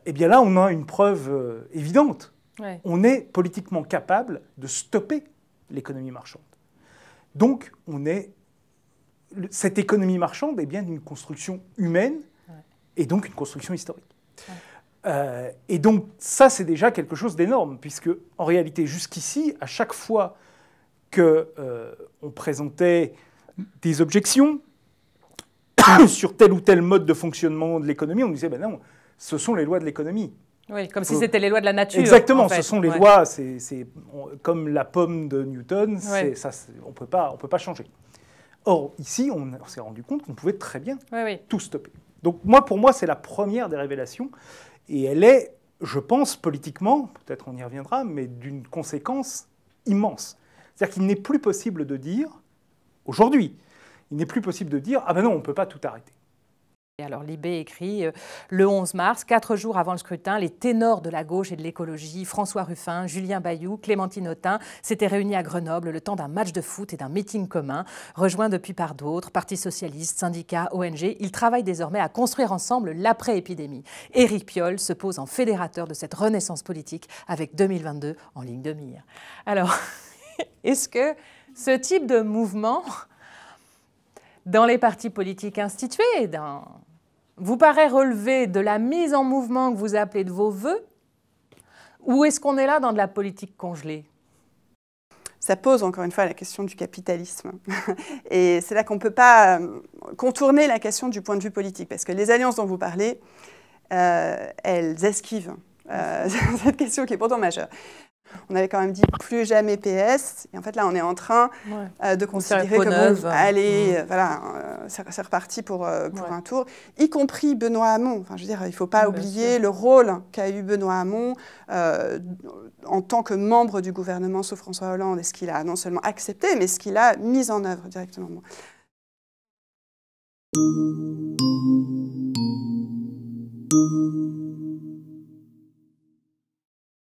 eh bien là, on a une preuve évidente. Ouais. On est politiquement capable de stopper l'économie marchande. Donc, cette économie marchande est bien une construction humaine et donc une construction historique. Ouais. Et donc, ça, c'est déjà quelque chose d'énorme, puisque, en réalité, jusqu'ici, à chaque fois qu'on présentait des objections sur tel ou tel mode de fonctionnement de l'économie, on disait, ben non, ce sont les lois de l'économie. Oui, comme si c'était les lois de la nature. Exactement, en fait. Ce sont les lois, comme la pomme de Newton, Ouais. on ne peut pas changer. Or, ici, on s'est rendu compte qu'on pouvait très bien tout stopper. Donc, pour moi, c'est la première des révélations, et elle est, je pense, politiquement, peut-être on y reviendra, mais d'une conséquence immense. C'est-à-dire qu'il n'est plus possible de dire, aujourd'hui, il n'est plus possible de dire « Ah ben non, on ne peut pas tout arrêter ». Et alors Libé écrit le 11 mars, 4 jours avant le scrutin, les ténors de la gauche et de l'écologie, François Ruffin, Julien Bayou, Clémentine Autain, s'étaient réunis à Grenoble le temps d'un match de foot et d'un meeting commun, rejoints depuis par d'autres, Parti socialiste, syndicats, ONG. Ils travaillent désormais à construire ensemble l'après-épidémie. Éric Piolle se pose en fédérateur de cette renaissance politique avec 2022 en ligne de mire. Alors, est-ce que ce type de mouvement dans les partis politiques institués, vous paraît relever de la mise en mouvement que vous appelez de vos voeux, ou est-ce qu'on est là dans de la politique congelée? Ça pose encore une fois la question du capitalisme. Et c'est là qu'on ne peut pas contourner la question du point de vue politique, parce que les alliances dont vous parlez, elles esquivent cette question qui est pourtant majeure. On avait quand même dit plus jamais PS, et en fait là on est en train de considérer que bon, allez, voilà, c'est reparti pour un tour, y compris Benoît Hamon. Enfin, je veux dire, il ne faut pas oublier le rôle qu'a eu Benoît Hamon en tant que membre du gouvernement sous François Hollande, et ce qu'il a non seulement accepté, mais ce qu'il a mis en œuvre directement. Bon.